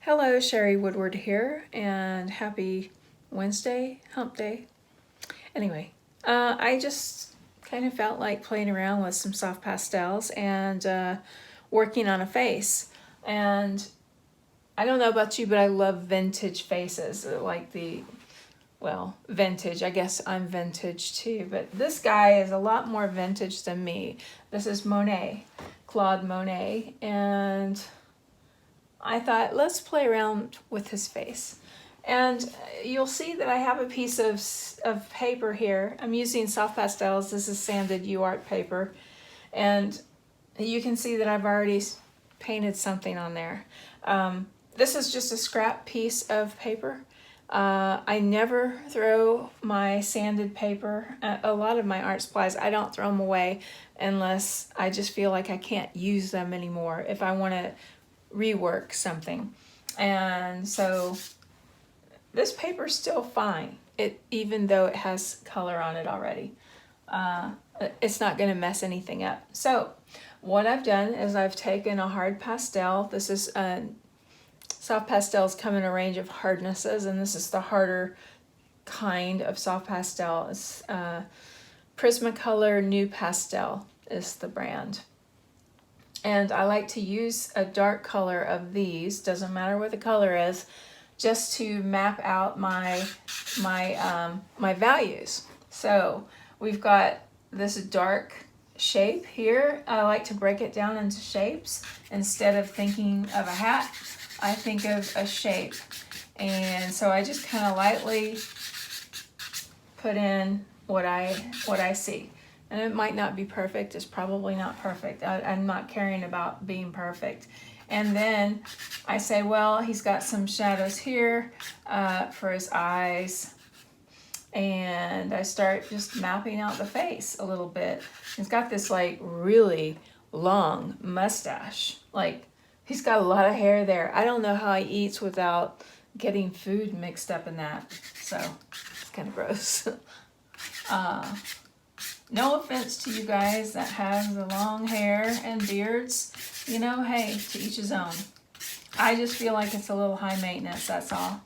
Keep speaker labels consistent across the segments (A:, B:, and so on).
A: Hello, Sherry Woodward here, and happy Wednesday, hump day. Anyway, I just kind of felt like playing around with some soft pastels and working on a face. And I don't know about you, but I love vintage faces, vintage. I guess I'm vintage too, but this guy is a lot more vintage than me. This is Monet, Claude Monet, and I thought, let's play around with his face. And you'll see that I have a piece of paper here. I'm using soft pastels. This is sanded UART paper. And you can see that I've already painted something on there. This is just a scrap piece of paper. I never throw my sanded paper. A lot of my art supplies, I don't throw them away unless I just feel like I can't use them anymore. If I want to rework something. And so this paper's still fine, even though it has color on it already. It's not going to mess anything up. So what I've done is I've taken a hard pastel. This is soft pastels come in a range of hardnesses, and this is the harder kind of soft pastel. It's Prismacolor New Pastel is the brand. And I like to use a dark color of these, doesn't matter what the color is, just to map out my values. So we've got this dark shape here. I like to break it down into shapes. Instead of thinking of a hat, I think of a shape. And so I just kind of lightly put in what I see. And it might not be perfect. It's probably not perfect. I'm not caring about being perfect. And then I say, well, he's got some shadows here for his eyes. And I start just mapping out the face a little bit. He's got this like really long mustache. Like he's got a lot of hair there. I don't know how he eats without getting food mixed up in that. So it's kind of gross. No offense to you guys that have the long hair and beards. You know, hey, to each his own. I just feel like it's a little high maintenance, that's all.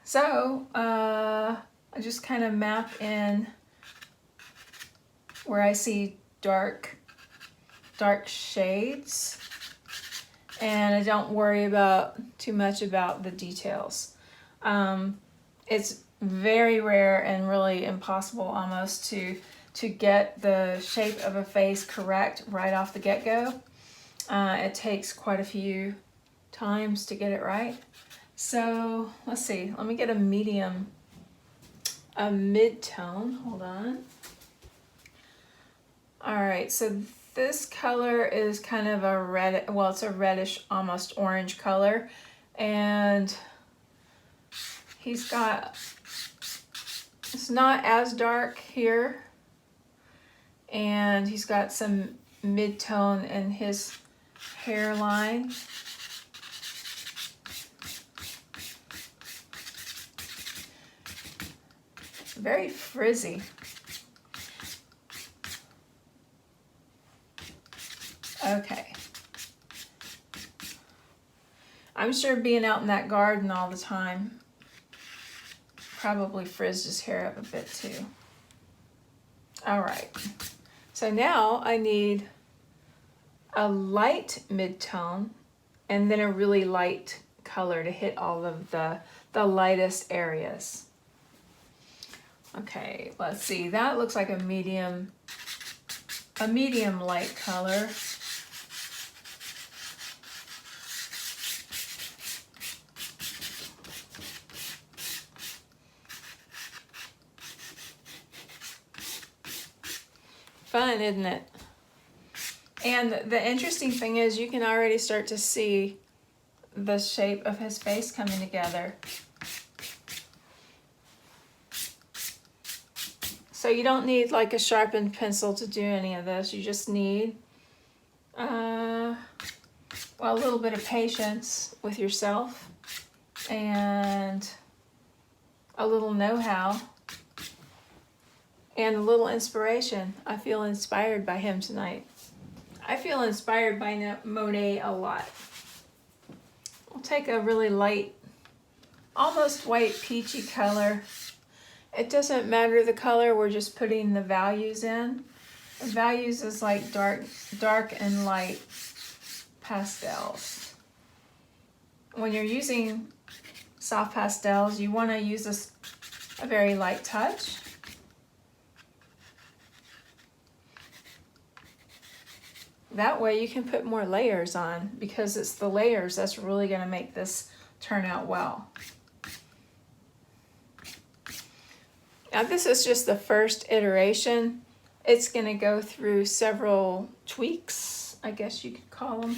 A: So, I just kind of map in where I see dark shades. And I don't worry too much about the details. It's very rare and really impossible almost to get the shape of a face correct right off the get-go. It takes quite a few times to get it right. So let's see, let me get a mid-tone, hold on. All right, so this color is kind of a red, well, it's a reddish, almost orange color. And it's not as dark here. And he's got some mid-tone in his hairline. Very frizzy. Okay. I'm sure being out in that garden all the time probably frizzed his hair up a bit too. All right. So now I need a light mid-tone and then a really light color to hit all of the lightest areas. Okay, let's see. That looks like a medium light color. Fun, isn't it? And the interesting thing is you can already start to see the shape of his face coming together. So you don't need like a sharpened pencil to do any of this. You just need a little bit of patience with yourself and a little know-how and a little inspiration. I feel inspired by him tonight. I feel inspired by Monet a lot. I'll take a really light, almost white peachy color. It doesn't matter the color, we're just putting the values in. The values is like dark and light pastels. When you're using soft pastels, you want to use a very light touch. That way you can put more layers on, because it's the layers that's really going to make this turn out well. Now this is just the first iteration. It's going to go through several tweaks, I guess you could call them.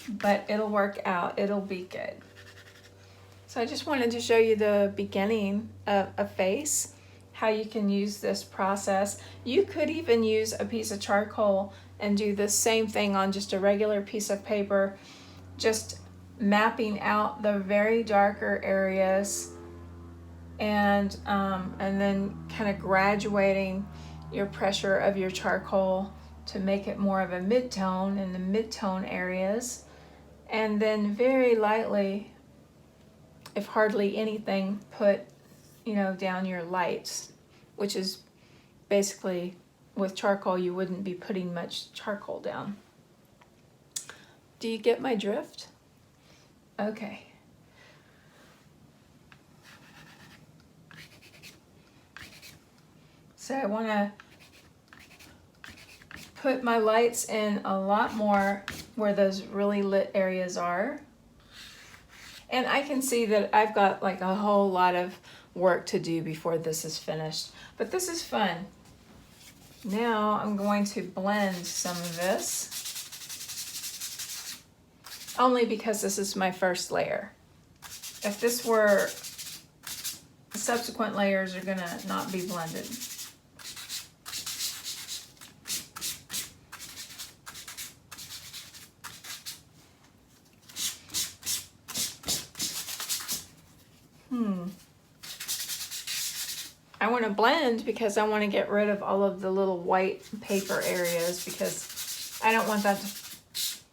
A: But it'll work out, it'll be good. So I just wanted to show you the beginning of a face, how you can use this process. You could even use a piece of charcoal and do the same thing on just a regular piece of paper, just mapping out the very darker areas and then kind of graduating your pressure of your charcoal to make it more of a mid-tone in the mid-tone areas, and then very lightly, if hardly anything, put down your lights, which is basically, with charcoal you wouldn't be putting much charcoal down. Do you get my drift? Okay. So I want to put my lights in a lot more where those really lit areas are. And I can see that I've got like a whole lot of work to do before this is finished. But this is fun. Now I'm going to blend some of this. Only because this is my first layer. If this were, the subsequent layers are gonna not be blended. I want to blend because I want to get rid of all of the little white paper areas, because I don't want that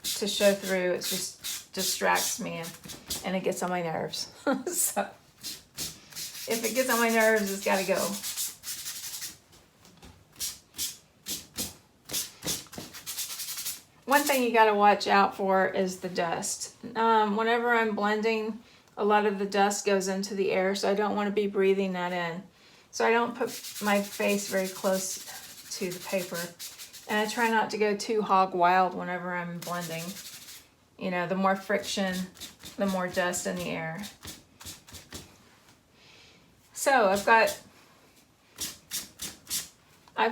A: to show through. It just distracts me and it gets on my nerves. So if it gets on my nerves, it's got to go. One thing you got to watch out for is the dust. Whenever I'm blending, a lot of the dust goes into the air, so I don't want to be breathing that in. So I don't put my face very close to the paper. And I try not to go too hog wild whenever I'm blending. The more friction, the more dust in the air. So I've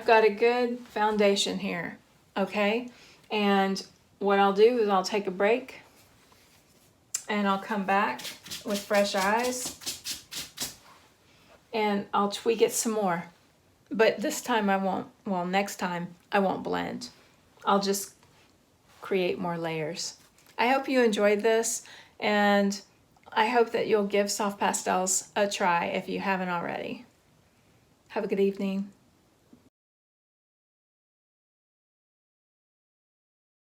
A: got a good foundation here, okay? And what I'll do is I'll take a break and I'll come back with fresh eyes and I'll tweak it some more. But this time I won't, well, next time I won't blend. I'll just create more layers. I hope you enjoyed this, and I hope that you'll give soft pastels a try if you haven't already. Have a good evening.